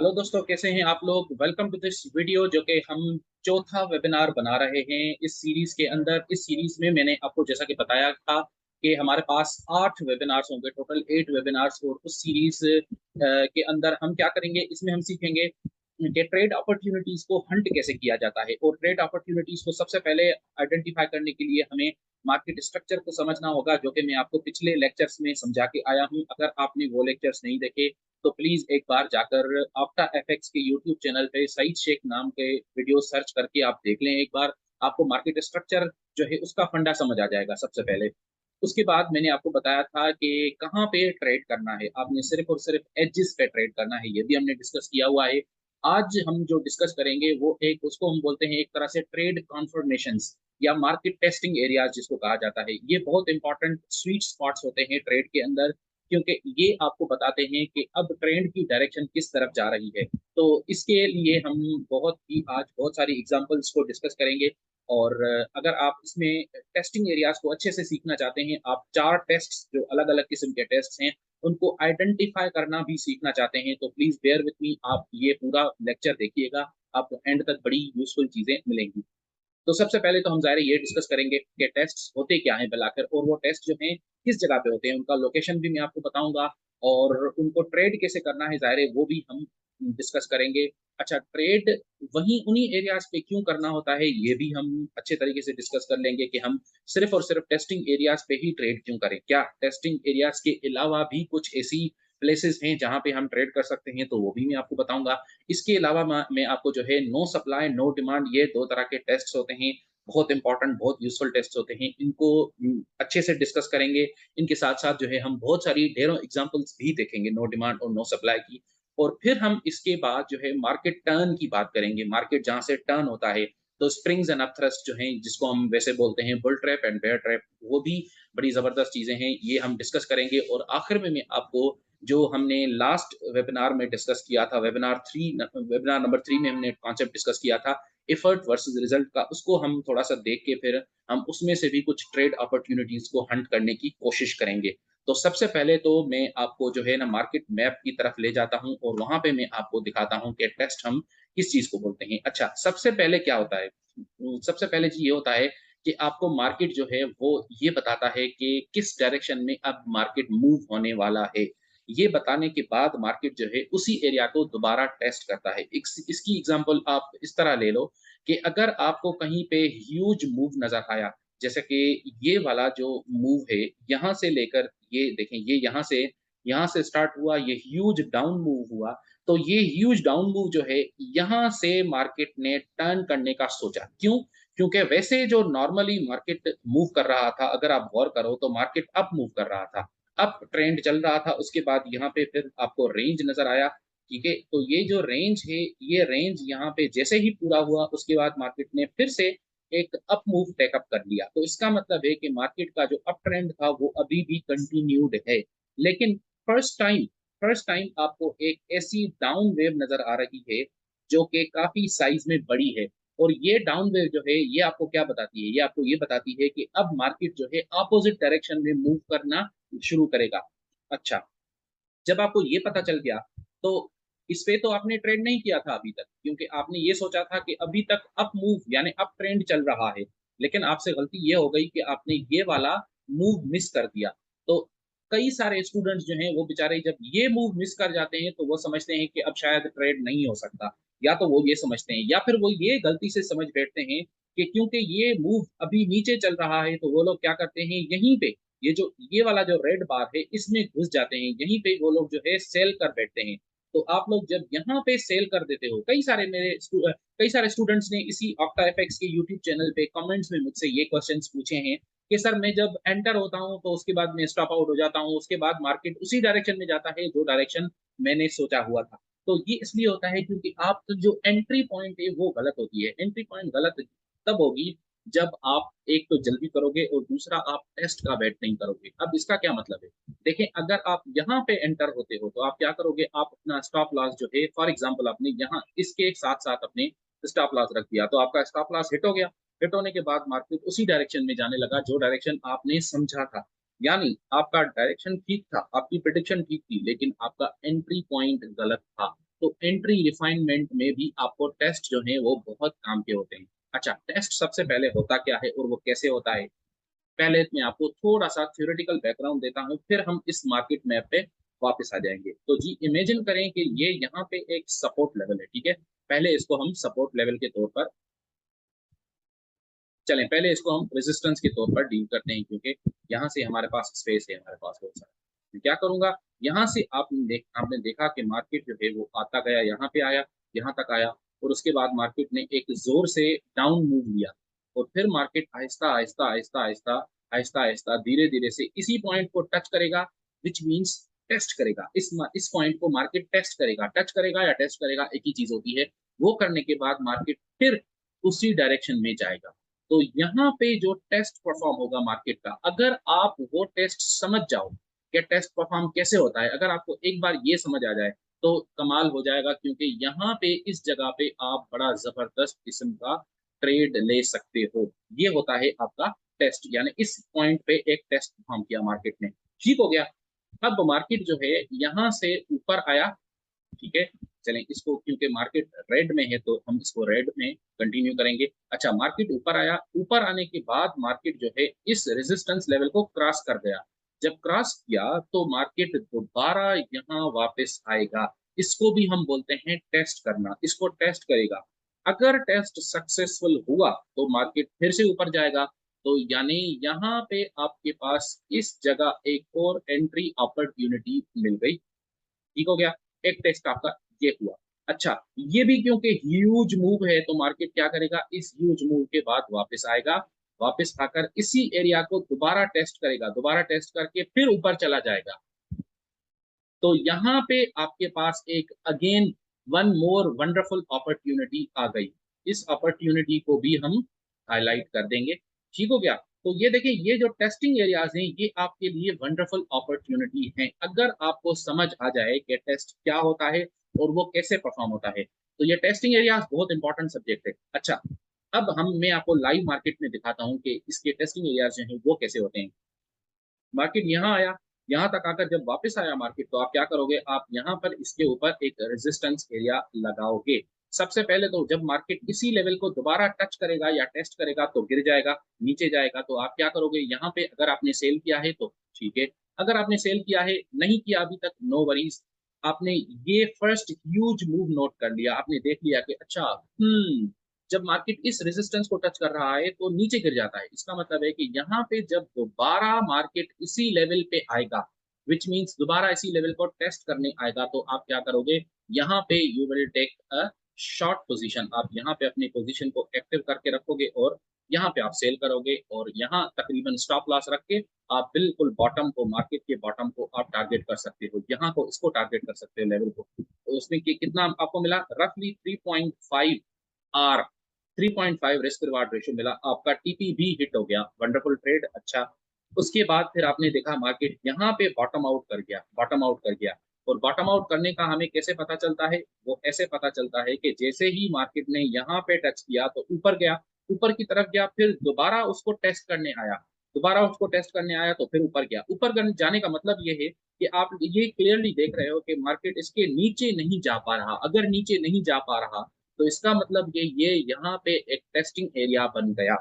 Hello दोस्तों, कैसे हैं आप लोग। वेलकम टू दिस वीडियो जो कि हम चौथा वेबिनार बना रहे हैं इस सीरीज के अंदर। इस सीरीज में मैंने आपको जैसा कि बताया था कि हमारे पास 8 वेबिनार्स होंगे, टोटल 8 वेबिनार्स। और उस सीरीज के अंदर हम क्या करेंगे, इसमें हम सीखेंगे कि ट्रेड अपॉर्चुनिटीज को हंट कैसे किया जाता है। और ट्रेड अपॉर्चुनिटीज को सबसे पहले आइडेंटिफाई करने के लिए हमें मार्केट स्ट्रक्चर को समझना होगा, जो कि मैं आपको पिछले लेक्चर्स में समझा के आया हूं। अगर आपने वो लेक्चर्स नहीं देखे तो प्लीज एक बार जाकर आफ्टर एफएक्स के यूट्यूब चैनल पे सईद शेख नाम के वीडियो सर्च करके आप देख लें एक बार। आपको मार्केट स्ट्रक्चर जो है उसका फंडा समझ आ जाएगा सबसे पहले। उसके बाद मैंने आपको बताया था कि कहाँ पे ट्रेड करना है, आपने सिर्फ और सिर्फ एजेस पे ट्रेड करना है, ये भी हमने डिस्कस किया हुआ है। आज हम जो डिस्कस करेंगे वो एक, उसको हम बोलते हैं एक तरह से ट्रेड कॉन्फर्मेशंस या मार्केट टेस्टिंग एरियाज जिसको कहा जाता है। ये बहुत इंपॉर्टेंट स्वीट स्पॉट्स होते हैं ट्रेड के अंदर, क्योंकि ये आपको बताते हैं कि अब ट्रेंड की डायरेक्शन किस तरफ जा रही है। तो इसके लिए हम आज बहुत सारी एग्जांपल्स को डिस्कस करेंगे। और अगर आप इसमें टेस्टिंग एरियाज को अच्छे से सीखना चाहते हैं, आप 4 टेस्ट्स जो अलग अलग किस्म के टेस्ट हैं उनको आइडेंटिफाई करना भी सीखना चाहते हैं, तो प्लीज बेयर विथ मी, आप ये पूरा लेक्चर देखिएगा। आपको एंड तक बड़ी यूजफुल चीजें मिलेंगी। तो सबसे पहले तो हम ज़ाहिर है ये डिस्कस करेंगे कि टेस्ट होते क्या हैं बुलाकर, और वो टेस्ट जो हैं किस जगह पे होते हैं, उनका लोकेशन भी मैं आपको बताऊंगा। और उनको ट्रेड कैसे करना है ज़ाहिर है वो भी हम डिस्कस करेंगे। अच्छा, ट्रेड वहीं उन्हीं एरियाज पे क्यों करना होता है ये भी हम अच्छे तरीके से डिस्कस कर लेंगे कि हम सिर्फ और सिर्फ टेस्टिंग एरियाज पे ही ट्रेड क्यों करें। क्या टेस्टिंग एरियाज के अलावा भी कुछ ऐसी प्लेसेस हैं जहां पे हम ट्रेड कर सकते हैं, तो वो भी मैं आपको बताऊंगा। इसके अलावा मैं आपको जो है नो सप्लाई नो डिमांड, ये 2 तरह के टेस्ट होते हैं, बहुत इंपॉर्टेंट बहुत यूजफुल टेस्ट होते हैं, इनको अच्छे से डिस्कस करेंगे। इनके साथ साथ जो है हम बहुत सारी ढेरों एग्जांपल्स भी देखेंगे नो डिमांड और नो सप्लाई की। और फिर हम इसके बाद जो है मार्केट टर्न की बात करेंगे, मार्केट जहां से टर्न होता है। तो स्प्रिंग्स एंड अपथ्रस्ट जो हैं, जिसको हम वैसे बोलते हैं bull trap and bear trap, वो भी बड़ी जबरदस्त चीजें हैं, ये हम डिस्कस करेंगे। और आखिर में मैं आपको जो हमने लास्ट वेबिनार में डिस्कस किया था, वेबिनार नंबर 3 में हमने कॉन्सेप्ट डिस्कस किया था एफर्ट वर्सेस रिजल्ट का, उसको हम थोड़ा सा देख के फिर हम उसमें से भी कुछ ट्रेड अपॉर्चुनिटीज को हंट करने की कोशिश करेंगे। तो सबसे पहले तो मैं आपको जो है ना मार्केट मैप की तरफ ले जाता हूं, और वहां पे मैं आपको दिखाता हूं कि टेस्ट हम किस चीज को बोलते हैं। अच्छा, सबसे पहले क्या होता है, सबसे पहले जी ये होता है कि आपको मार्केट जो है वो ये बताता है कि किस डायरेक्शन में अब मार्केट मूव होने वाला है। ये बताने के बाद मार्केट जो है उसी एरिया को दोबारा टेस्ट करता है। इसकी एग्जांपल आप इस तरह ले लो कि अगर आपको कहीं पे ह्यूज मूव नजर आया, जैसे कि ये वाला जो मूव है, यहाँ से लेकर ये देखें, ये यहाँ से स्टार्ट हुआ, ये ह्यूज डाउन मूव हुआ। तो ये ह्यूज डाउन मूव जो है, यहाँ से मार्केट ने टर्न करने का सोचा। क्यों? क्योंकि वैसे जो नॉर्मली मार्केट मूव कर रहा था, अगर आप गौर करो तो मार्केट अप मूव कर रहा था, अप ट्रेंड चल रहा था। उसके बाद यहाँ पे फिर आपको रेंज नजर आया, ठीक है। तो ये जो रेंज है, ये रेंज यहाँ पे जैसे ही पूरा हुआ उसके बाद मार्केट ने फिर से एक अप मूव टेकअप कर लिया। तो इसका मतलब है कि मार्केट का जो अप ट्रेंड था वो अभी भी कंटिन्यूड है। लेकिन फर्स्ट टाइम फर्स्ट टाइम आपको एक ऐसी डाउन वेव नजर आ रही है जो कि काफी साइज में बड़ी है। और ये डाउन वेव जो है ये आपको क्या बताती है, ये आपको ये बताती है कि अब मार्केट जो है अपोजिट डायरेक्शन में मूव करना शुरू करेगा। अच्छा, जब आपको ये पता चल गया तो इस पे तो आपने ट्रेड नहीं किया था अभी तक, क्योंकि आपने ये सोचा था कि अभी तक अप मूव यानी अप ट्रेंड चल रहा है। लेकिन आपसे गलती ये हो गई कि आपने ये वाला मूव मिस कर दिया। तो कई सारे स्टूडेंट्स जो हैं वो बेचारे जब ये मूव मिस कर जाते हैं तो वो समझते हैं कि अब शायद ट्रेड नहीं हो सकता। या तो वो ये समझते हैं या फिर वो ये गलती से समझ बैठते हैं कि क्योंकि ये मूव अभी नीचे चल रहा है तो वो लोग क्या करते हैं, यहीं पे ये वाला जो रेड बार है इसमें घुस जाते हैं, यहीं पे वो लोग जो है सेल कर बैठते हैं। तो आप लोग जब यहाँ पे सेल कर देते हो, कई सारे स्टूडेंट्स ने इसी ऑक्टा एफएक्स के यूट्यूब चैनल पे कमेंट्स में मुझसे ये क्वेश्चंस पूछे हैं कि सर मैं जब एंटर होता हूँ तो उसके बाद मैं स्टॉप आउट हो जाता हूँ, उसके बाद मार्केट उसी डायरेक्शन में जाता है जो डायरेक्शन मैंने सोचा हुआ था। तो ये इसलिए होता है क्योंकि आप जो एंट्री पॉइंट है वो गलत होती है। एंट्री पॉइंट गलत तब होगी जब आप एक तो जल्दी करोगे और दूसरा आप टेस्ट का वेट नहीं करोगे। अब इसका क्या मतलब है, देखें, अगर आप यहाँ पे एंटर होते हो तो आप क्या करोगे, आप अपना स्टॉप लॉस जो है, फॉर एग्जांपल आपने यहाँ इसके साथ साथ अपने स्टॉप लॉस रख दिया, तो आपका स्टॉप लॉस हिट हो गया। हिट होने के बाद मार्केट उसी डायरेक्शन में जाने लगा जो डायरेक्शन आपने समझा था। यानी आपका डायरेक्शन ठीक था, आपकी प्रिडिक्शन ठीक थी, लेकिन आपका एंट्री पॉइंट गलत था। तो एंट्री रिफाइनमेंट में भी आपको टेस्ट जो है वो बहुत काम के होते हैं। अच्छा, टेस्ट सबसे पहले होता क्या है और वो कैसे होता है, पहले मैं आपको थोड़ा सा थ्योरेटिकल बैकग्राउंड देता हूँ, फिर हम इस मार्केट मैप पे वापस आ जाएंगे। तो जी इमेजिन करें कि ये यहाँ पे एक सपोर्ट लेवल है, ठीक है। पहले इसको हम सपोर्ट लेवल के तौर पर चलें, पहले इसको हम रेजिस्टेंस के तौर पर डील करते हैं, क्योंकि यहाँ से हमारे पास स्पेस है, हमारे पास बहुत सारा। मैं क्या करूंगा, यहाँ से आपने देखा कि मार्केट जो है वो आता गया, यहाँ पे आया, यहाँ तक आया, और उसके बाद मार्केट ने एक जोर से डाउन मूव लिया, और फिर मार्केट आहिस्ता आहिस्ता आहिस्ता आहिस्ता आहिस्ता आहिस्ता धीरे धीरे से इसी पॉइंट को टच करेगा, विच मीन्स टेस्ट करेगा। इस पॉइंट को मार्केट टेस्ट करेगा, टच करेगा या टेस्ट करेगा, एक ही चीज होती है। वो करने के बाद मार्केट फिर उसी डायरेक्शन में जाएगा। तो यहाँ पे जो टेस्ट परफॉर्म होगा मार्केट का, अगर आप वो टेस्ट समझ जाओ कि टेस्ट परफॉर्म कैसे होता है, अगर आपको एक बार ये समझ आ जाए तो कमाल हो जाएगा, क्योंकि यहाँ पे इस जगह पे आप बड़ा जबरदस्त किस्म का ट्रेड ले सकते हो। ये होता है आपका टेस्ट, यानी इस पॉइंट पे एक टेस्ट परफॉर्म किया मार्केट ने, ठीक हो गया। अब मार्केट जो है यहाँ से ऊपर आया, ठीक है। चलें इसको, क्योंकि मार्केट रेड में है तो हम इसको रेड में कंटिन्यू करेंगे। अच्छा, मार्केट ऊपर आया, ऊपर आने के बाद मार्केट जो है इस रेजिस्टेंस लेवल को क्रॉस कर गया। जब क्रॉस किया तो मार्केट दोबारा यहाँ वापस आएगा। इसको भी हम बोलते हैं टेस्ट करना, इसको टेस्ट करेगा। अगर टेस्ट सक्सेसफुल हुआ तो मार्केट फिर से ऊपर जाएगा। तो यानी यहाँ पे आपके पास इस जगह एक और एंट्री अपॉर्चुनिटी मिल गई, ठीक हो गया। एक टेस्ट आपका ये हुआ। अच्छा, ये भी क्योंकि ह्यूज मूव है तो मार्केट क्या करेगा, इस ह्यूज मूव के बाद वापस आएगा, वापस आकर इसी एरिया को दोबारा टेस्ट करेगा, दोबारा टेस्ट करके फिर ऊपर चला जाएगा। तो यहाँ पे आपके पास एक again one more wonderful opportunity आ गई। इस अपॉर्चुनिटी को भी हम हाईलाइट कर देंगे, ठीक हो गया। तो ये देखिए, ये जो टेस्टिंग एरियाज हैं ये आपके लिए वंडरफुल अपॉर्चुनिटी हैं, अगर आपको समझ आ जाए कि टेस्ट क्या होता है और वो कैसे परफॉर्म होता है। तो ये टेस्टिंग एरियाज बहुत इंपॉर्टेंट सब्जेक्ट है। अच्छा, अब मैं आपको लाइव मार्केट में दिखाता हूँ कि इसके टेस्टिंग एरियाज जो हैं वो कैसे होते हैं। मार्केट यहाँ आया, यहाँ तक आकर जब वापस आया मार्केट, तो आप क्या करोगे, आप यहाँ पर इसके ऊपर एक रेजिस्टेंस एरिया लगाओगे। सबसे पहले तो जब मार्केट इसी लेवल को दोबारा टच करेगा या टेस्ट करेगा तो गिर जाएगा, नीचे जाएगा। तो आप क्या करोगे, यहाँ पे अगर आपने सेल किया है तो ठीक है, अगर आपने सेल किया है, नहीं किया अभी तक, नो वरीज। आपने ये फर्स्ट ह्यूज मूव नोट कर लिया, आपने देख लिया कि अच्छा, जब मार्केट इस रेजिस्टेंस को टच कर रहा है तो नीचे गिर जाता है। इसका मतलब है कि यहाँ पे जब दोबारा मार्केट इसी लेवल पे आएगा, विच मीन्स दोबारा इसी लेवल को टेस्ट करने आएगा, तो आप क्या करोगे, यहाँ पे you will take a short position. आप यहाँ पे अपनी पोजीशन को एक्टिव करके रखोगे और यहाँ पे आप सेल करोगे, और यहाँ तकरीबन स्टॉप लॉस रख के आप बिल्कुल बॉटम को, मार्केट के बॉटम को आप टारगेट कर सकते हो, यहाँ को इसको टारगेट कर सकते हो लेवल को। तो उसमें कितना आपको मिला, रफली 3.5 आर, 3.5 रिस्क रिवार्ड रेशियो मिला, आपका टीपी भी हिट हो गया, वंडरफुल ट्रेड। अच्छा, उसके बाद फिर आपने देखा मार्केट यहाँ पे बॉटम आउट कर गया, बॉटम आउट कर गया। और बॉटम आउट करने का हमें कैसे पता चलता है, वो ऐसे पता चलता है कि जैसे ही मार्केट ने यहाँ पे टच किया तो ऊपर गया, ऊपर की तरफ गया, फिर दोबारा उसको टेस्ट करने आया, दोबारा उसको टेस्ट करने आया तो फिर ऊपर गया। ऊपर जाने का मतलब ये है कि आप ये क्लियरली देख रहे हो कि मार्केट इसके नीचे नहीं जा पा रहा। अगर नीचे नहीं जा पा रहा तो इसका मतलब ये यहाँ पे एक टेस्टिंग एरिया बन गया।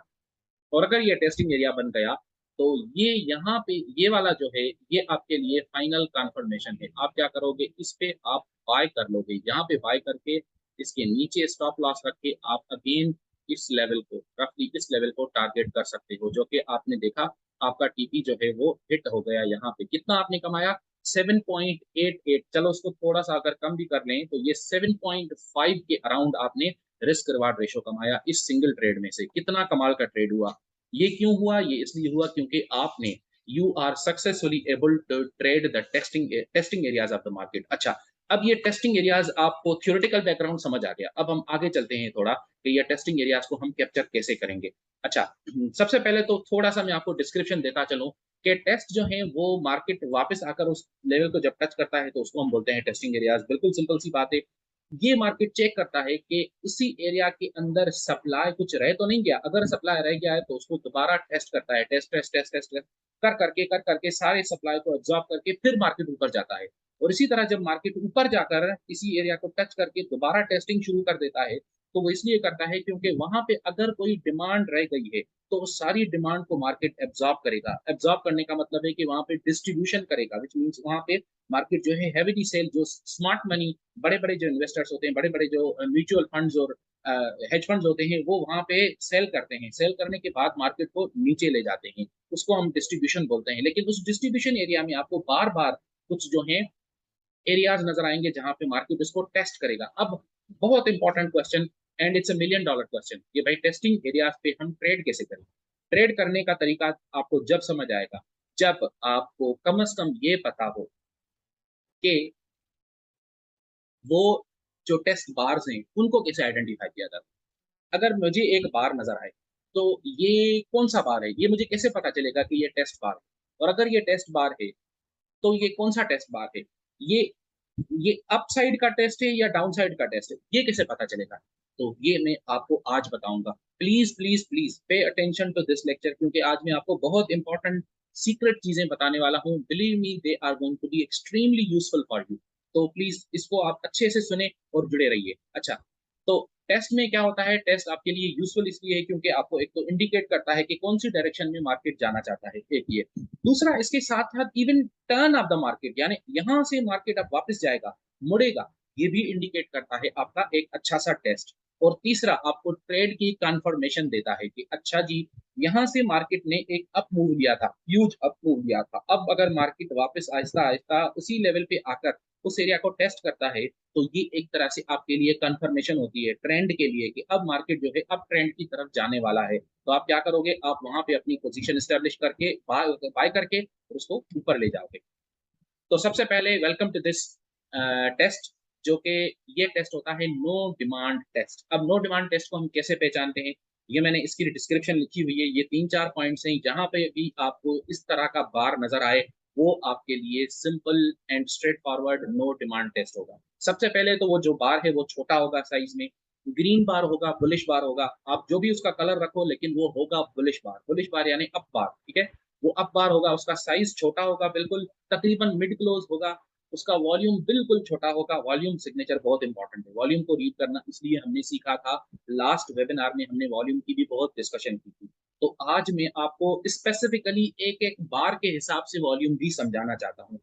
और अगर ये टेस्टिंग एरिया बन गया तो ये यहाँ पे ये वाला जो है ये आपके लिए फाइनल कंफर्मेशन है। आप क्या करोगे, इस पे आप बाय कर लोगे, यहाँ पे बाय करके इसके नीचे स्टॉप लॉस रख के आप अगेन इस लेवल को, रफली इस लेवल को टारगेट कर सकते हो, जो कि आपने देखा आपका टीपी जो है वो हिट हो गया। यहाँ पे कितना आपने कमाया, 7.88। चलो उसको थोड़ा सा अगर कम भी कर लें तो ये 7.5 के अराउंड आपने रिस्क रिवार्ड रेशो कमाया इस सिंगल ट्रेड में से। कितना कमाल का ट्रेड हुआ। ये क्यों हुआ, ये इसलिए हुआ क्योंकि आपने, you are successfully able to trade the testing areas of the market. अच्छा, अब ये टेस्टिंग एरियाज आपको थ्योरेटिकल बैकग्राउंड समझ आ गया, अब हम आगे चलते हैं थोड़ा कि ये टेस्टिंग एरियाज को हम कैप्चर कैसे करेंगे। अच्छा, सबसे पहले तो थोड़ा सा मैं आपको डिस्क्रिप्शन देता चलूं कि टेस्ट जो है वो मार्केट वापस आकर उस लेवल को जब टच करता है तो उसको हम बोलते हैं टेस्टिंग एरियाज। बिल्कुल सिंपल सी बात है, ये मार्केट चेक करता है कि उसी एरिया के अंदर सप्लाई कुछ रह तो नहीं गया। अगर सप्लाई रह गया है तो उसको दोबारा टेस्ट करता है, टेस्ट टेस्ट टेस्ट टेस्ट कर करके सारे सप्लाई को एब्जॉर्ब करके फिर मार्केट ऊपर जाता है। और इसी तरह जब मार्केट ऊपर जाकर किसी एरिया को टच करके दोबारा टेस्टिंग शुरू कर देता है, तो वो इसलिए करता है क्योंकि वहां पे अगर कोई डिमांड रह गई है तो उस सारी डिमांड को मार्केट एब्जॉर्ब करेगा। एब्जॉर्ब करने का मतलब है कि वहां पे डिस्ट्रीब्यूशन करेगा, विच मीन्स वहां पे मार्केट जो है हैवीली सेल, जो स्मार्ट मनी, बड़े बड़े जो इन्वेस्टर्स होते हैं, बड़े बड़े जो म्यूचुअल फंड्स और हेज फंड्स होते हैं, वो वहां पे सेल करते हैं। सेल करने के बाद मार्केट को नीचे ले जाते हैं, उसको हम डिस्ट्रीब्यूशन बोलते हैं। लेकिन उस डिस्ट्रीब्यूशन एरिया में आपको बार बार कुछ जो है एरियाज नजर आएंगे जहां पे मार्केट इसको टेस्ट करेगा। अब बहुत important question, and it's a million dollar question, कि भाई टेस्टिंग एरियाज पे हम ट्रेड कैसे करें। ट्रेड करने का तरीका आपको जब समझ आएगा जब आपको कम से कम ये पता हो कि वो जो टेस्ट बार्स हैं उनको कैसे आइडेंटिफाई किया जाता है। अगर मुझे एक बार नजर आए तो ये कौन सा बार है, ये मुझे कैसे पता चलेगा कि ये टेस्ट बार है। और अगर ये टेस्ट बार है तो ये कौन सा टेस्ट बार है, ये ये अप साइड का टेस्ट है या डाउन साइड का टेस्ट है, ये कैसे पता चलेगा। तो ये मैं आपको आज बताऊंगा। Please please please pay attention to this lecture, क्योंकि आज मैं आपको बहुत इंपॉर्टेंट सीक्रेट चीजें बताने वाला हूँ। Believe me, they are going to be extremely useful for you. तो प्लीज इसको आप अच्छे से सुने और जुड़े रहिए। अच्छा, तो टेस्ट में क्या होता है, टेस्ट आपके लिए यूजफुल इसलिए है क्योंकि आपको एक तो इंडिकेट करता है कि कौन सी डायरेक्शन में मार्केट जाना चाहता है, एक ये। दूसरा, इसके साथ साथ even turn off the market, यानी यहां से मार्केट अब वापस जाएगा, मुड़ेगा, ये भी इंडिकेट करता है आपका एक अच्छा सा टेस्ट। और तीसरा, आपको ट्रेड की कंफर्मेशन देता है कि अच्छा जी, यहां से मार्केट ने एक अप मूव लिया था, ह्यूज अप मूव लिया था, अब अगर मार्केट वापस आहिस्ता आहिस्ता उसी लेवल पे आकर उस एरिया को टेस्ट करता है, तो ये एक तरह से आपके लिए कंफर्मेशन होती है ट्रेंड के लिए कि अब मार्केट जो है अब ट्रेंड की तरफ जाने वाला है। तो आप क्या करोगे, आप वहां पे अपनी पोजीशन स्टेब्लिश करके बाय करके उसको ऊपर ले जाओगे। तो सबसे पहले वेलकम टू दिस टेस्ट, जो कि ये टेस्ट होता है नो डिमांड टेस्ट। अब नो डिमांड टेस्ट को हम कैसे पहचानते हैं, ये मैंने इसकी डिस्क्रिप्शन लिखी हुई है। ये 3-4 पॉइंट्स हैं, जहां पे भी आपको इस तरह का बार नजर आए वो आपके लिए simple and straight forward no demand test होगा। सबसे पहले तो वो जो बार है वो छोटा होगा साइज में, ग्रीन बार होगा, बुलिश बार होगा, आप जो भी उसका कलर रखो, लेकिन वो होगा बुलिश बार। बुलिश बार यानी अप बार, ठीक है। वो अप बार होगा, उसका साइज छोटा होगा, बिल्कुल तकरीबन मिड क्लोज होगा, उसका वॉल्यूम बिल्कुल छोटा होगा। वॉल्यूम सिग्नेचर बहुत इंपॉर्टेंट है, वॉल्यूम को रीड करना इसलिए हमने सीखा था, लास्ट वेबिनार में हमने वॉल्यूम की भी बहुत डिस्कशन की थी। तो आज मैं आपको स्पेसिफिकली एक एक बार के हिसाब से वॉल्यूम भी समझाना चाहता हूँ।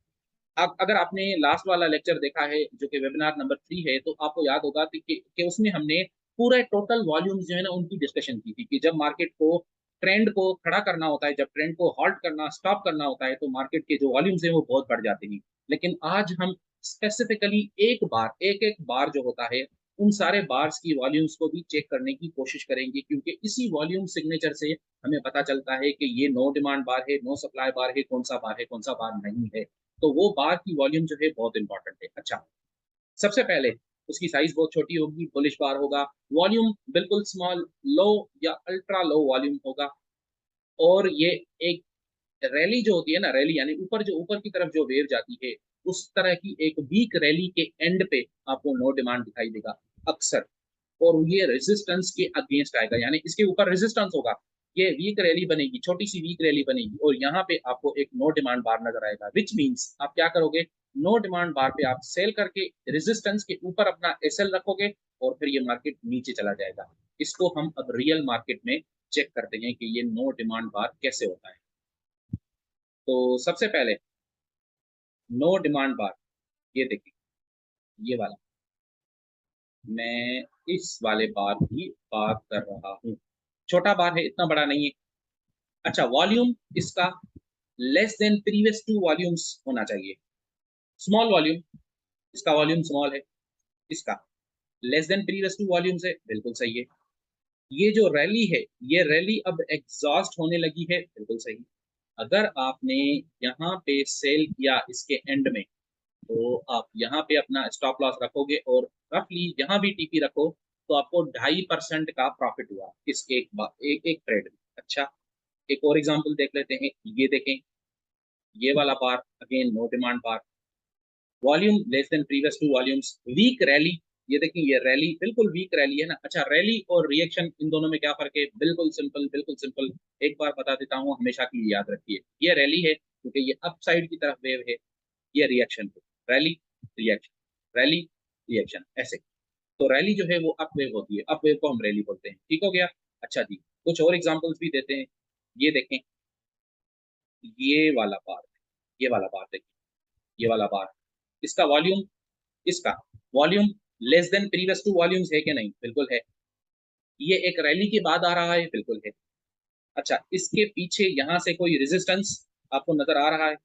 अगर आपने लास्ट वाला लेक्चर देखा है जो कि वेबिनार नंबर 3 है, तो आपको याद होगा कि उसमें हमने पूरे टोटल वॉल्यूम्स जो है ना उनकी डिस्कशन की थी, कि जब मार्केट को ट्रेंड को खड़ा करना होता है, जब ट्रेंड को हॉल्ट करना, स्टॉप करना होता है, तो मार्केट के जो वॉल्यूम्स हैं वो बहुत बढ़ जाते हैं। लेकिन आज हम स्पेसिफिकली एक बार, एक एक बार जो होता है, उन सारे बार्स की वॉल्यूम्स को भी चेक करने की कोशिश करेंगे, क्योंकि इसी वॉल्यूम सिग्नेचर से हमें पता चलता है कि ये नो डिमांड बार है, नो सप्लाई बार है, कौन सा बार है, कौन सा बार नहीं है। तो वो बार की वॉल्यूम जो है बहुत इंपॉर्टेंट है। अच्छा, सबसे पहले उसकी साइज बहुत छोटी होगी, बुलिश बार होगा, वॉल्यूम बिल्कुल स्मॉल, लो या अल्ट्रा लो वॉल्यूम होगा। और ये एक रैली जो होती है ना, रैली यानी ऊपर, जो ऊपर की तरफ जो वेव जाती है, उस तरह की एक वीक रैली के एंड पे आपको नो डिमांड दिखाई देगा अक्सर। और ये रेजिस्टेंस के अगेंस्ट आएगा, यानी इसके ऊपर रेजिस्टेंस होगा, ये वीक रैली बनेगी, छोटी सी वीक रैली बनेगी, और यहाँ पे आपको एक नो डिमांड बार नजर आएगा। विच मीन्स आप क्या करोगे, नो डिमांड बार पे आप सेल करके रेजिस्टेंस के ऊपर अपना एसएल रखोगे, और फिर ये मार्केट नीचे चला जाएगा। इसको हम अब रियल मार्केट में चेक करते हैं कि ये नो डिमांड बार कैसे होता है। तो सबसे पहले नो डिमांड बार, ये देखिए, ये वाला, मैं इस वाले बार की बात कर रहा हूँ। छोटा बार है, इतना बड़ा नहीं है। अच्छा, वॉल्यूम इसका less than previous two volumes होना चाहिए, स्मॉल वॉल्यूम, इसका वॉल्यूम स्मॉल है, इसका less than previous two volumes है, बिल्कुल सही है। ये जो रैली है, ये रैली अब एग्जॉस्ट होने लगी है, बिल्कुल सही। अगर आपने यहाँ पे सेल किया इसके एंड में, तो आप यहाँ पे अपना स्टॉप लॉस रखोगे, और रफली यहाँ भी टीपी रखो, तो आपको 2.5% का प्रॉफिट हुआ इस एक ट्रेड में। अच्छा, एक और एग्जांपल देख लेते हैं, ये देखें, ये वाला bar again no demand bar, volume less than previous two volumes, weak rally, ये देखें, ये रैली बिल्कुल वीक रैली है ना। अच्छा, रैली और रिएक्शन, इन दोनों में क्या फर्क है, बिल्कुल सिंपल, बिल्कुल सिंपल। एक बार बता देता हूँ, हमेशा के लिए याद रखिए, ये रैली है क्योंकि ये अप साइड की तरफ वेव है, ये रिएक्शन है। रैली रिएक्शन, रैली रिएक्शन, ऐसे। तो रैली जो है वो अप वेव होती है, अप वेव को हम रैली बोलते हैं। ठीक हो गया। अच्छा जी, कुछ और एग्जांपल्स भी देते हैं। ये देखें, ये वाला बार, ये वाला बार देखिए, ये वाला बार, इसका वॉल्यूम, इसका volume less than previous two volumes है कि नहीं? बिल्कुल है। ये एक रैली के बाद आ रहा है, बिल्कुल है। अच्छा, इसके पीछे यहाँ से कोई रेजिस्टेंस आपको नजर आ रहा है?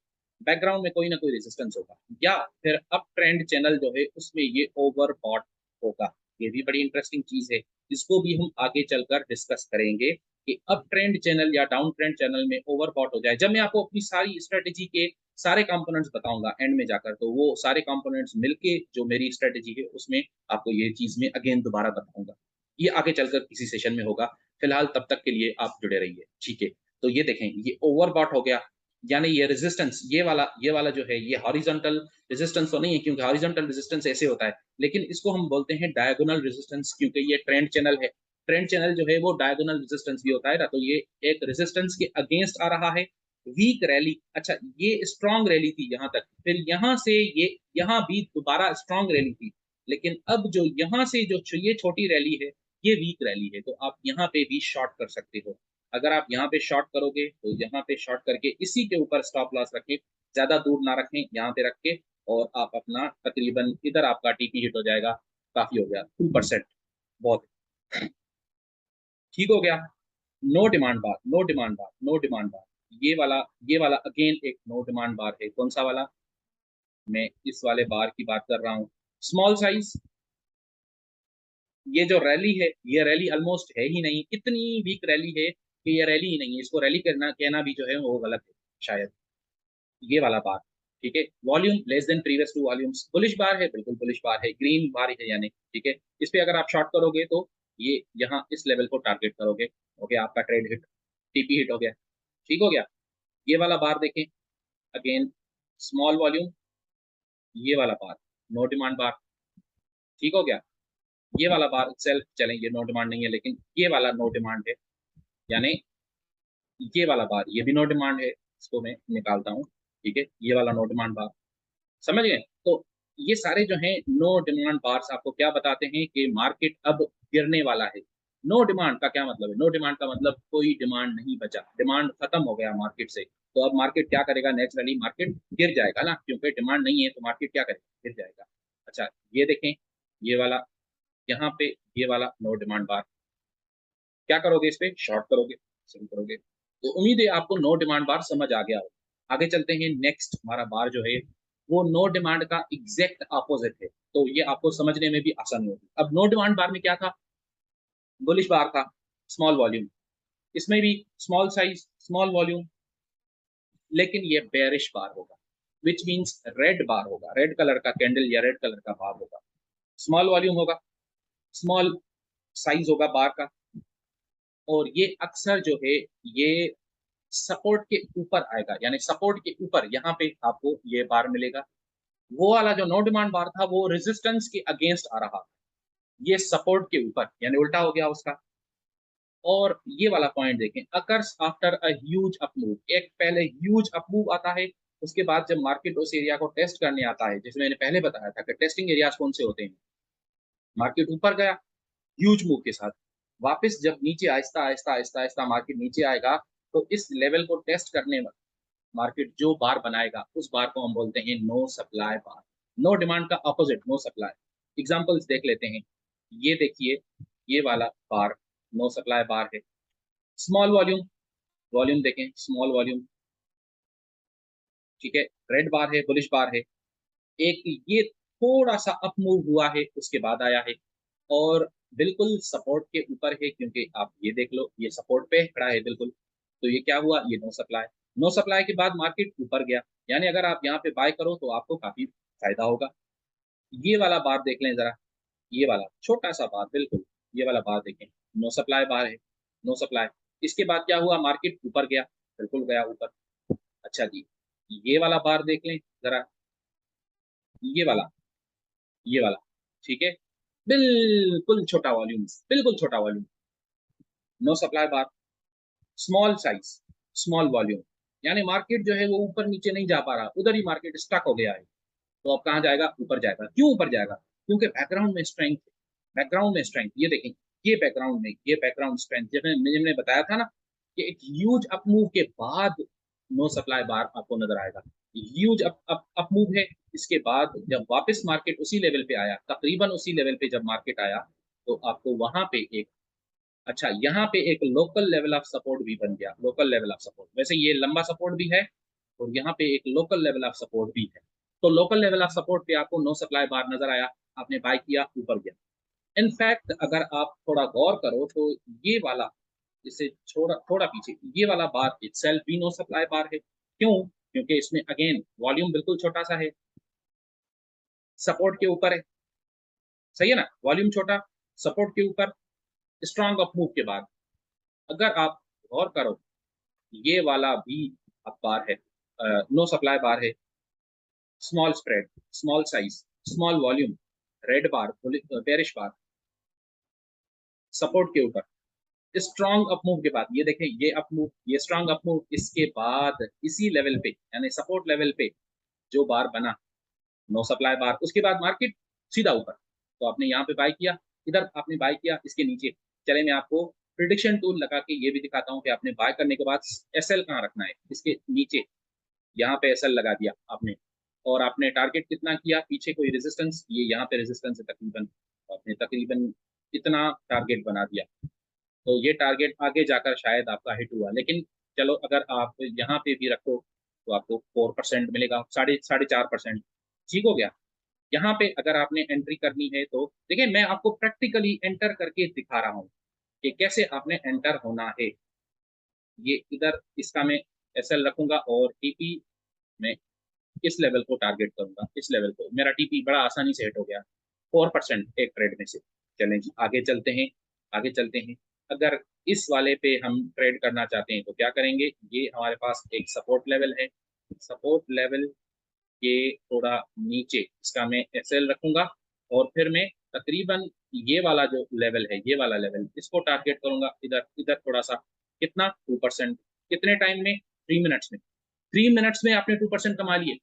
बैकग्राउंड में कोई ना कोई रेजिस्टेंस होगा, या फिर अप ट्रेंड चैनल जो है उसमें ये ओवरबॉट होगा। ये भी बड़ी इंटरेस्टिंग चीज है, इसको भी हम आगे चलकर डिस्कस करेंगे कि अप ट्रेंड चैनल या डाउन ट्रेंड चैनल में ओवरबॉट हो जाए। जब मैं आपको अपनी सारी स्ट्रेटेजी के सारे कंपोनेंट्स बताऊंगा एंड में जाकर, तो वो सारे कंपोनेंट्स मिलके जो मेरी स्ट्रेटेजी है उसमें आपको ये चीज में अगेन दोबारा बताऊंगा। ये आगे चलकर किसी सेशन में होगा। फिलहाल तब तक के लिए आप जुड़े रहिए, ठीक है। तो ये देखें, ये ओवरबॉट हो गया, यानी ये रेजिस्टेंस, ये वाला जो है ये हॉरिजॉन्टल रेजिस्टेंस तो नहीं है, क्योंकि हॉरिजॉन्टल रेजिस्टेंस ऐसे होता है, लेकिन इसको हम बोलते हैं डायगोनल रेजिस्टेंस, क्योंकि ये ट्रेंड चैनल है। ट्रेंड चैनल जो है वो डायगोनल रेजिस्टेंस भी होता है ना, तो ये एक रेजिस्टेंस के अगेंस्ट आ रहा है। वीक रैली, अच्छा ये स्ट्रॉन्ग रैली थी यहाँ तक, फिर यहाँ से ये, यहाँ भी दोबारा स्ट्रॉन्ग रैली थी, लेकिन अब जो यहाँ से जो ये छोटी रैली है, ये वीक रैली है। तो आप यहाँ पे भी शॉर्ट कर सकते हो। अगर आप यहाँ पे शॉर्ट करोगे तो यहाँ पे शॉर्ट करके इसी के ऊपर स्टॉप लॉस रखें, ज्यादा दूर ना रखें, यहाँ पे रख के, और आप अपना तकरीबन इधर आपका टीपी हिट हो जाएगा, काफी हो गया 2%, बहुत ठीक हो गया। नो डिमांड बार, नो डिमांड बार, नो डिमांड बार, ये वाला, ये वाला अगेन एक नो डिमांड बार है। कौन सा वाला? मैं इस वाले बार की बात कर रहा हूँ। स्मॉल साइज, ये जो रैली है, ये रैली ऑलमोस्ट है ही नहीं, इतनी वीक रैली है कि ये रैली ही नहीं है, इसको रैली करना कहना भी जो है वो गलत है शायद। ये वाला बार, ठीक है। Volume less than previous two volumes, bullish bar है, बिल्कुल बुलिश बार है, ग्रीन बार है यानी, ठीक है। इस पे अगर आप शॉर्ट करोगे तो ये यहाँ इस लेवल को टारगेट करोगे, ओके, आपका ट्रेड हिट, टीपी हिट हो गया, ठीक हो गया। ये वाला बार देखें, अगेन स्मॉल वॉल्यूम, ये वाला बार नो डिमांड बार, ठीक हो गया। ये वाला बार सेल्फ चलें, ये नो डिमांड नहीं है, लेकिन ये वाला नो डिमांड है, यानी ये वाला बार ये भी नो डिमांड है, इसको मैं निकालता हूँ, ठीक है। ये वाला नो डिमांड बार, समझ गए? तो ये सारे जो हैं नो डिमांड बार्स आपको क्या बताते हैं कि मार्केट अब गिरने वाला है। नो डिमांड का क्या मतलब है? नो डिमांड का मतलब कोई डिमांड नहीं बचा, डिमांड खत्म हो गया मार्केट से। तो अब मार्केट क्या करेगा? नेचुरली मार्केट गिर जाएगा ना, क्योंकि डिमांड नहीं है, तो मार्केट क्या करेगा? गिर जाएगा। अच्छा, ये देखें, ये वाला, यहाँ पे ये वाला नो डिमांड बार, क्या करोगे? इस पे शॉर्ट करोगे, शुरू करोगे। तो उम्मीद है आपको नो डिमांड बार समझ आ गया होगा। आगे चलते हैं, नेक्स्ट हमारा बार जो है वो नो डिमांड का एग्जैक्ट अपोजिट है, तो ये आपको समझने में भी आसानी होगी। अब नो डिमांड बार में क्या था? बुलिश बार था, स्मॉल वॉल्यूम, इसमें भी स्मॉल साइज स्मॉल वॉल्यूम, लेकिन ये बेरिश बार होगा, विच मीन्स रेड बार होगा, रेड कलर का कैंडल या रेड कलर का बार होगा। स्मॉल वॉल्यूम होगा, स्मॉल साइज होगा बार का, और ये अक्सर जो है ये सपोर्ट के ऊपर आएगा, यानी सपोर्ट के ऊपर यहाँ पे आपको ये बार मिलेगा। वो वाला जो नो डिमांड बार था वो रेजिस्टेंस के अगेंस्ट आ रहा, ये सपोर्ट के ऊपर, यानी उल्टा हो गया उसका। और ये वाला पॉइंट देखें, occurs after a huge up move, एक पहले ह्यूज अप मूव आता है, उसके बाद जब मार्केट उस एरिया को टेस्ट करने आता है, जैसे मैंने पहले बताया था कि टेस्टिंग एरियाज कौन से होते हैं। मार्केट ऊपर गया ह्यूज मूव के साथ, वापस जब नीचे आहिस्ता आहिस्ता आहिस्ता आहिस्ता मार्केट नीचे आएगा, तो इस लेवल को टेस्ट करने में मार्केट जो बार बनाएगा उस बार को हम बोलते हैं नो सप्लाई बार। नो डिमांड का अपोजिट नो सप्लाई। एग्जांपल्स देख लेते हैं। ये देखिए, ये वाला बार नो सप्लाई बार है। स्मॉल वॉल्यूम, वॉल्यूम देखें, स्मॉल वॉल्यूम, ठीक है। रेड बार है, बुलिश बार है। एक ये थोड़ा सा अप मूव हुआ है, उसके बाद आया है, और बिल्कुल सपोर्ट के ऊपर है, क्योंकि आप ये देख लो ये सपोर्ट पे खड़ा है बिल्कुल। तो ये क्या हुआ? ये नो सप्लाई। नो सप्लाई के बाद मार्केट ऊपर गया, यानी अगर आप यहाँ पे बाय करो तो आपको काफी फायदा होगा। ये वाला बार देख लें जरा, ये वाला छोटा सा बार बिल्कुल, ये वाला बार देखें, नो सप्लाई बार है, नो सप्लाई। इसके बाद क्या हुआ? मार्केट ऊपर गया, बिल्कुल गया ऊपर। अच्छा जी, ये वाला बार देख लें जरा, ये वाला, ये वाला, ठीक है। बिल्कुल छोटा वॉल्यूम, बिल्कुल छोटा वॉल्यूम, नो सप्लाई बार, स्मॉल साइज स्मॉल वॉल्यूम, यानी मार्केट जो है वो ऊपर नीचे नहीं जा पा रहा, उधर ही मार्केट स्टक हो गया है। तो अब कहाँ जाएगा? ऊपर जाएगा। क्यों ऊपर जाएगा? क्योंकि बैकग्राउंड में स्ट्रेंथ, बैकग्राउंड में स्ट्रेंथ, ये देखें, ये बैकग्राउंड में, ये बैकग्राउंड स्ट्रेंथ, जब मैंने बताया था ना कि एक ह्यूज अप मूव के बाद नो सप्लाई बार आपको नजर आएगा। Huge up up up move है, इसके बाद जब वापस मार्केट उसी लेवल पे आया, तकरीबन उसी लेवल पे जब मार्केट आया, तो आपको वहां पे एक, अच्छा यहाँ पे एक लोकल लेवल ऑफ सपोर्ट भी बन गया। लोकल लेवल ऑफ सपोर्ट, वैसे ये लंबा सपोर्ट भी है और यहाँ पे एक लोकल लेवल ऑफ सपोर्ट भी है। तो लोकल लेवल ऑफ सपोर्ट पे आपको नो सप्लाई बार नजर आया, आपने बाय किया, ऊपर गया। इनफैक्ट अगर आप थोड़ा गौर करो तो ये वाला, इसे थोड़ा थोड़ा पीछे, ये वाला बार इटसेल्फ भी नो सप्लाई बार है। क्यों? क्योंकि इसमें अगेन वॉल्यूम बिल्कुल छोटा सा है, सपोर्ट के ऊपर है, सही है ना, वॉल्यूम छोटा, सपोर्ट के ऊपर, स्ट्रांग अप मूव के बाद। अगर आप गौर करो, ये वाला भी अप बार है, नो सप्लाई बार है, small spread, small size, small volume, red bar, bearish bar, support के ऊपर, स्ट्रॉन्ग अप मूव के बाद, ये देखें, ये अप मूव, ये स्ट्रॉन्ग अप मूव, इसके बाद इसी लेवल पे यानी सपोर्ट लेवल पे जो बार बना, नो सप्लाई बार, उसके बाद मार्केट सीधा ऊपर। तो आपने यहाँ पे बाय किया, इधर आपने बाय किया, इसके नीचे। चले मैं आपको प्रिडिक्शन टूल लगा के ये भी दिखाता हूँ कि आपने बाय करने के बाद एसएल कहाँ रखना है, इसके नीचे। यहाँ पे एसएल लगा दिया आपने, और आपने टारगेट कितना किया, पीछे कोई रेजिस्टेंस, ये यहाँ पे रेजिस्टेंस है तकरीबन, आपने तकरीबन इतना टारगेट बना दिया। तो ये टारगेट आगे जाकर शायद आपका हिट हुआ, लेकिन चलो अगर आप यहाँ पे भी रखो तो आपको 4% मिलेगा, साढ़े साढ़े 4%। ठीक हो गया। यहाँ पे अगर आपने एंट्री करनी है तो देखिए, मैं आपको प्रैक्टिकली एंटर करके दिखा रहा हूँ कि कैसे आपने एंटर होना है। ये इधर इसका मैं एसएल रखूंगा और टीपी में इस लेवल को टारगेट करूंगा, इस लेवल को, मेरा टीपी बड़ा आसानी से हिट हो गया 4% एक ट्रेड में से। चलें जी, आगे चलते हैं, आगे चलते हैं। अगर इस वाले पे हम ट्रेड करना चाहते हैं तो क्या करेंगे? ये हमारे पास एक सपोर्ट लेवल है, सपोर्ट लेवल के थोड़ा नीचे इसका मैं एसएल रखूंगा, और फिर मैं तकरीबन ये वाला जो लेवल है, ये वाला लेवल, इसको टारगेट करूंगा, इधर इधर थोड़ा सा, कितना? 2%। कितने टाइम में? 3 मिनट्स में। 3 मिनट्स में आपने 2% कमा लिए,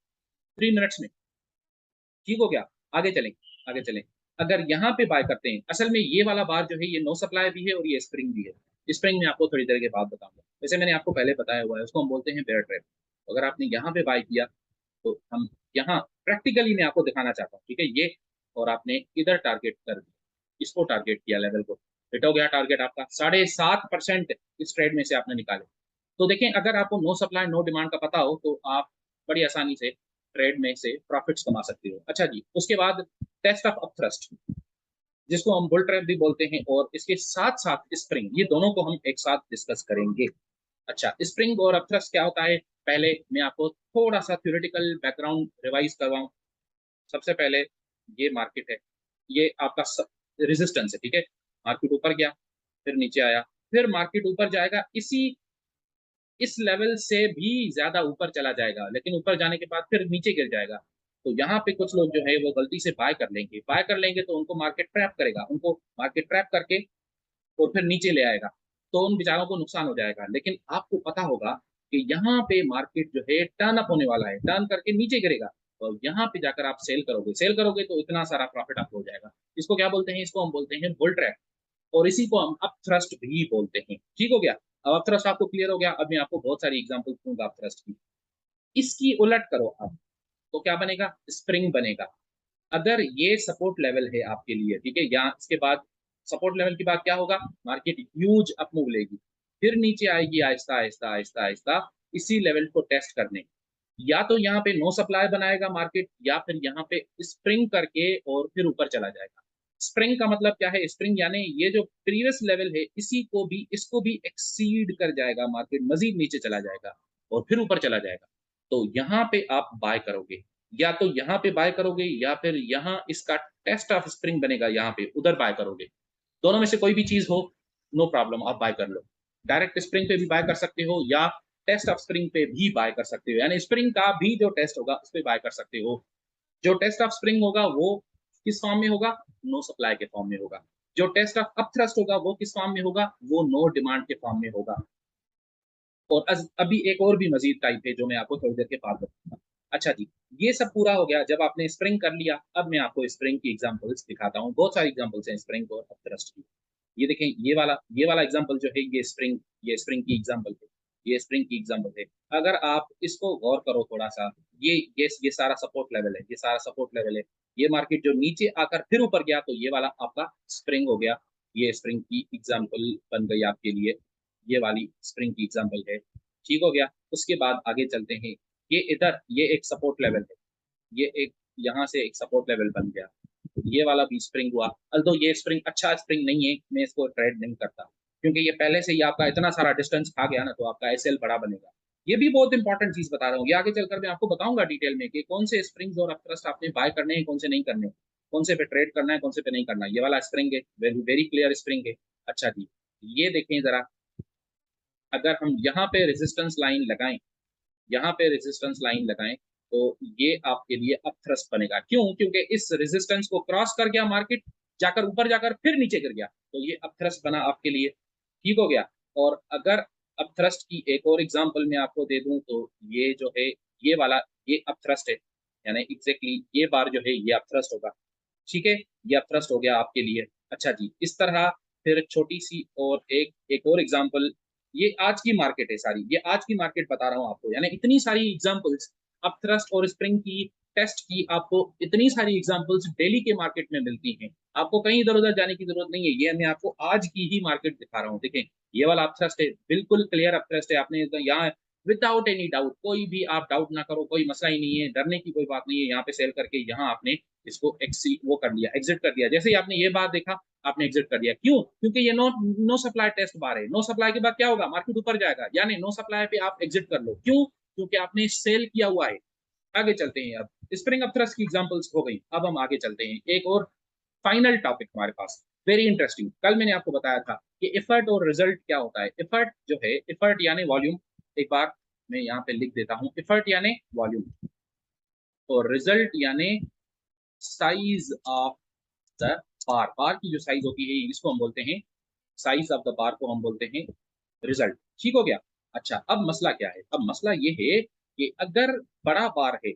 3 मिनट्स में। ठीक हो गया। आगे चलें, आगे चलें। अगर यहाँ पे बाय करते हैं, असल में ये वाला बार जो है ये नो सप्लाई भी है और ये स्प्रिंग भी है। स्प्रिंग में आपको थोड़ी देर के बाद बताऊंगा, वैसे मैंने आपको पहले बताया हुआ है, उसको हम बोलते हैं बेयर ट्रैप। अगर आपने यहाँ पे बाय किया तो हम यहाँ प्रैक्टिकली मैं आपको दिखाना चाहता हूँ, ठीक है, ये, और आपने इधर टारगेट कर दिया, इसको टारगेट किया, लेवल को हिट हो गया, टारगेट आपका 7.5% इस ट्रेड में से आपने निकाले। तो देखें, अगर आपको नो सप्लाई नो डिमांड का पता हो तो आप बड़ी आसानी से ट्रेड में से प्रॉफिट्स कमा सकते हो। अच्छा जी, उसके बाद टेस्ट ऑफ अपथ्रस्ट, जिसको हम बुल ट्रैप भी बोलते हैं, और इसके साथ साथ स्प्रिंग, ये दोनों को हम एक साथ डिस्कस करेंगे। अच्छा, स्प्रिंग और अपथ्रस्ट क्या होता है? पहले मैं आपको थोड़ा सा थ्योरेटिकल बैकग्राउंड रिवाइज करवाऊं। सबसे पहले ये मार्केट है, ये आपका रेजिस्टेंस है, ठीक है, मार्केट ऊपर गया, फिर नीचे आया, फिर मार्केट ऊपर जाएगा, इसी इस लेवल से भी ज्यादा ऊपर चला जाएगा, लेकिन ऊपर जाने के बाद फिर नीचे गिर जाएगा। तो यहाँ पे कुछ लोग जो है वो गलती से बाय कर लेंगे, बाय कर लेंगे तो उनको मार्केट ट्रैप करेगा, उनको मार्केट ट्रैप करके और फिर नीचे ले आएगा, तो उन बेचारों को नुकसान हो जाएगा। लेकिन आपको पता होगा कि यहाँ पे मार्केट जो है टर्न अप होने वाला है, टर्न करके नीचे गिरेगा, और यहाँ पे जाकर आप सेल करोगे, सेल करोगे तो इतना सारा प्रॉफिट आपको हो जाएगा। इसको क्या बोलते हैं? इसको हम बोलते हैं बुल ट्रैप, और इसी को हम अप थ्रस्ट भी बोलते हैं। ठीक हो गया। अब अप थ्रस्ट आपको क्लियर हो गया। अब मैं आपको बहुत सारी एग्जांपल दूंगा अप थ्रस्ट की। इसकी उलट करो अब, तो क्या बनेगा? स्प्रिंग बनेगा। अगर ये सपोर्ट लेवल है आपके लिए, ठीक है, यहाँ इसके बाद सपोर्ट लेवल के बाद क्या होगा? मार्केट ह्यूज अप मूव लेगी, फिर नीचे आएगी आहिस्ता आहिस्ता आहिस्ता आहिस्ता, इसी लेवल को टेस्ट करने। या तो यहाँ पे नो सप्लाई बनाएगा मार्केट, या फिर यहाँ पे स्प्रिंग करके और फिर ऊपर चला जाएगा। स्प्रिंग का मतलब क्या है? स्प्रिंग यानी ये जो प्रीवियस लेवल है, इसी को भी, इसको भी एक्सीड कर जाएगा मार्केट, मजीद नीचे चला जाएगा और फिर ऊपर चला जाएगा। तो यहाँ पे आप बाय करोगे, या तो यहाँ पे बाय करोगे, या फिर यहाँ इसका टेस्ट ऑफ स्प्रिंग बनेगा, यहाँ पे उधर बाय करोगे। दोनों में से कोई भी चीज हो, नो प्रॉब्लम, आप बाय कर लो। डायरेक्ट स्प्रिंग पे भी बाय कर सकते हो, या टेस्ट ऑफ स्प्रिंग पे भी बाय कर सकते हो, यानी स्प्रिंग का भी जो टेस्ट होगा उस पे बाय कर सकते हो। जो टेस्ट ऑफ स्प्रिंग होगा वो किस फॉर्म में होगा? नो सप्लाई के फॉर्म में होगा। जो टेस्ट ऑफ अप थ्रस्ट होगा वो किस फॉर्म में होगा? वो नो डिमांड के फॉर्म में होगा। और अभी एक और भी मजीद टाइप है जो मैं आपको थोड़ी देर के बाद बताऊंगा। अच्छा जी, ये सब पूरा हो गया जब आपने स्प्रिंग कर लिया, अब मैं आपको स्प्रिंग की एग्ज़ाम्पल्स दिखाता हूँ। बहुत सारी एग्ज़ाम्पल्स हैं स्प्रिंग और अपथ्रस्ट की। ये देखें, ये वाला एग्ज़ाम्पल जो है ये स्प्रिंग की एग्ज़ाम्पल है। ये स्प्रिंग की एग्ज़ाम्पल है। अगर आप इसको गौर करो थोड़ा-सा, ये सारा सपोर्ट लेवल है, ये सारा सपोर्ट लेवल है। ये मार्केट जो नीचे आकर फिर ऊपर गया तो ये वाला आपका स्प्रिंग हो गया। ये स्प्रिंग की एग्ज़ाम्पल बन गई आपके लिए। ये वाली स्प्रिंग की एग्ज़ाम्पल है। ठीक हो गया? उसके बाद आगे चलते हैं। ये एक सपोर्ट लेवल है। ये एक यहाँ से एक सपोर्ट लेवल बन गया। ये वाला भी स्प्रिंग हुआ। अल्दो ये स्प्रिंग अच्छा स्प्रिंग नहीं है, मैं इसको ट्रेड नहीं करता। क्योंकि ये पहले से ही आपका इतना सारा डिस्टेंस खा गया ना, तो आपका एसएल बड़ा बनेगा। ये भी बहुत इंपॉर्टेंट चीज़ बता रहा हूँ। ये आगे चलकर मैं आपको बताऊँगा डिटेल में कि कौन से स्प्रिंग्स और अपथ्रस्ट आपने बाय करने हैं, कौन से नहीं करने। कौन से पे ट्रेड करना है, कौन से पे नहीं करना है। ये वाला स्प्रिंग है, वेरी वेरी क्लियर स्प्रिंग है। अच्छा जी, ये देखें ज़रा, अगर हम यहाँ पे रेजिस्टेंस लाइन लगाएँ, यहाँ पे रेजिस्टेंस लाइन लगाएँ, तो ये आपके लिए अपथ्रस्ट बनेगा। क्यों? क्योंकि इस रेजिस्टेंस को क्रॉस कर गया मार्केट, जाकर ऊपर जाकर फिर नीचे गिर गया, तो ये अपथ्रस्ट बना आपके लिए। ठीक हो गया? और अगर अपथ्रस्ट की एक और एग्ज़ाम्पल मैं आपको दे दूँ, तो ये जो है, ये वाला ये अपथ्रस्ट है। यानी एग्ज़ैक्टली ये बार जो है, ये अपथ्रस्ट होगा। ठीक है? ये अपथ्रस्ट हो गया आपके लिए। अच्छा जी, इस तरह फिर छोटी-सी और एक और एग्ज़ाम्पल, ये आज की मार्केट है सारी, ये आज की मार्केट बता रहा हूँ आपको, यानी इतनी सारी एग्ज़ाम्पल्स अपथ्रस्ट और स्प्रिंग की, टेस्ट की, आपको इतनी सारी एग्ज़ाम्पल्स डेली के मार्केट में मिलती हैं। आपको कहीं इधर-उधर जाने की ज़रूरत नहीं है, ये मैं आपको आज की ही मार्केट दिखा रहा हूँ। देखें, ये वाला अपथ्रस्ट है, बिल्कुल क्लियर अपथ्रस्ट है, आपने तो यहाँ विदाउट एनी डाउट, कोई भी आप डाउट ना करो, कोई मसला ही नहीं है, डरने की कोई बात नहीं है, यहाँ पे सेल करके यहाँ आपने इसको वो कर लिया, एग्ज़िट कर दिया। जैसे ही आपने ये बात देखा, आपने एग्ज़िट कर दिया। क्यों? क्योंकि ये no no supply test bar है। नो सप्लाई के बाद क्या होगा? मार्केट ऊपर जाएगा, यानी नो सप्लाई पे आप एग्ज़िट कर लो। क्यों? क्योंकि आपने सेल किया हुआ है। आगे चलते हैं अब। स्प्रिंग अपथ्रस्ट की एग्ज़ाम्पल्स हो गई। अब हम आगे चलते हैं। एक और फाइनल टॉपिक हमारे पास, वेरी इंटरेस्टिंग। कल मैंने आपको बताया था कि एफर्ट और रिज़ल्ट क्या होता है। एफर्ट जो है, एफर्ट यानी वॉल्यूम, एक बार मैं यहाँ पे लिख देता हूँ। एफर्ट यानी वॉल्यूम और रिज़ल्ट यानी साइज़ ऑफ द बार। बार की जो साइज़ होती है, इसको हम बोलते हैं, साइज़ ऑफ द बार को हम बोलते हैं रिज़ल्ट। ठीक हो गया? अच्छा, अब मसला क्या है? अब मसला ये है कि अगर बड़ा बार है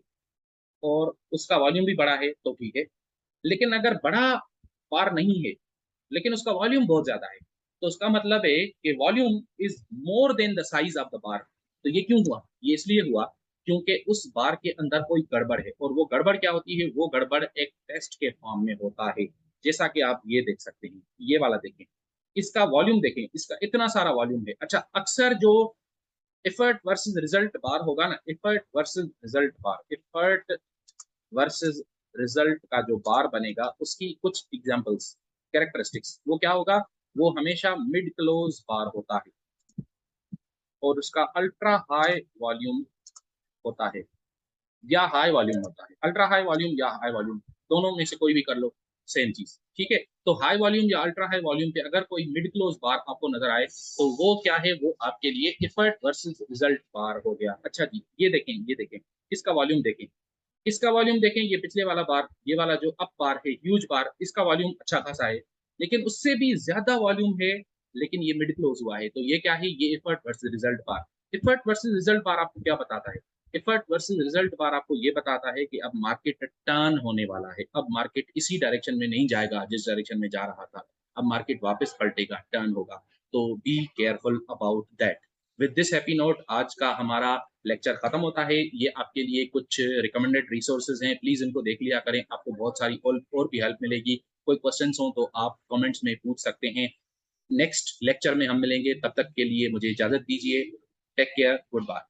और उसका वॉल्यूम भी बड़ा है, तो ठीक है। लेकिन अगर बड़ा बार नहीं है, लेकिन उसका वॉल्यूम बहुत ज़्यादा है, तो उसका मतलब है कि volume is more than the size of the bar. तो ये क्यों हुआ? ये इसलिए हुआ क्योंकि उस बार के अंदर कोई गड़बड़ है, और वो गड़बड़ क्या होती है? वो गड़बड़ एक टेस्ट के फॉर्म में होता है। जैसा कि आप ये देख सकते हैं, ये वाला देखें, इसका वॉल्यूम देखें, इसका इतना सारा वॉल्यूम है। अच्छा, अक्सर जो एफर्ट वर्सेस रिजल्ट बार होगा ना, एफर्ट वर्सेस रिजल्ट बार, एफर्ट वर्सेस रिजल्ट का जो बार बनेगा, उसकी कुछ एग्जांपल्स, कैरेक्टरिस्टिक्स, वो क्या होगा? वो हमेशा मिड क्लोज बार होता है और उसका अल्ट्रा हाई वॉल्यूम होता है या हाई वॉल्यूम होता है। अल्ट्रा हाई वॉल्यूम या हाई वॉल्यूम, दोनों में से कोई भी कर लो, सेम चीज़, ठीक है? तो हाई वॉल्यूम या अल्ट्रा हाई वॉल्यूम पे अगर कोई मिड क्लोज बार आपको नज़र आए, तो वो क्या है? वो आपके लिए एफर्ट वर्सेस रिजल्ट बार हो गया। अच्छा जी, ये देखें, इसका वॉल्यूम देखें। इसका वॉल्यूम देखें, ये पिछले वाला बार, ये वाला जो अप बार है, ह्यूज बार, इसका वॉल्यूम अच्छा खासा है, लेकिन उससे भी ज़्यादा वॉल्यूम है, लेकिन ये मिड क्लोज हुआ है। तो ये क्या है? ये एफर्ट वर्सेस रिजल्ट बार। एफर्ट वर्सेस रिजल्ट बार आपको क्या बताता है? एफर्ट वर्सेस रिजल्ट बार आपको ये बताता है कि अब मार्केट टर्न होने वाला है। अब मार्केट इसी डायरेक्शन में नहीं जाएगा जिस डायरेक्शन में जा रहा था। अब मार्केट वापस पलटेगा, टर्न होगा। तो be careful about that. With this happy note आज का हमारा लेक्चर खत्म होता है। ये आपके लिए कुछ रिकमेंडेड रिसोर्सेज हैं, प्लीज़ इनको देख लिया करें, आपको बहुत सारी और भी हेल्प मिलेगी। कोई क्वेश्चंस हो तो आप कमेंट्स में पूछ सकते हैं। नेक्स्ट लेक्चर में हम मिलेंगे, तब तक के लिए मुझे इजाज़त दीजिए। Take care, good bye.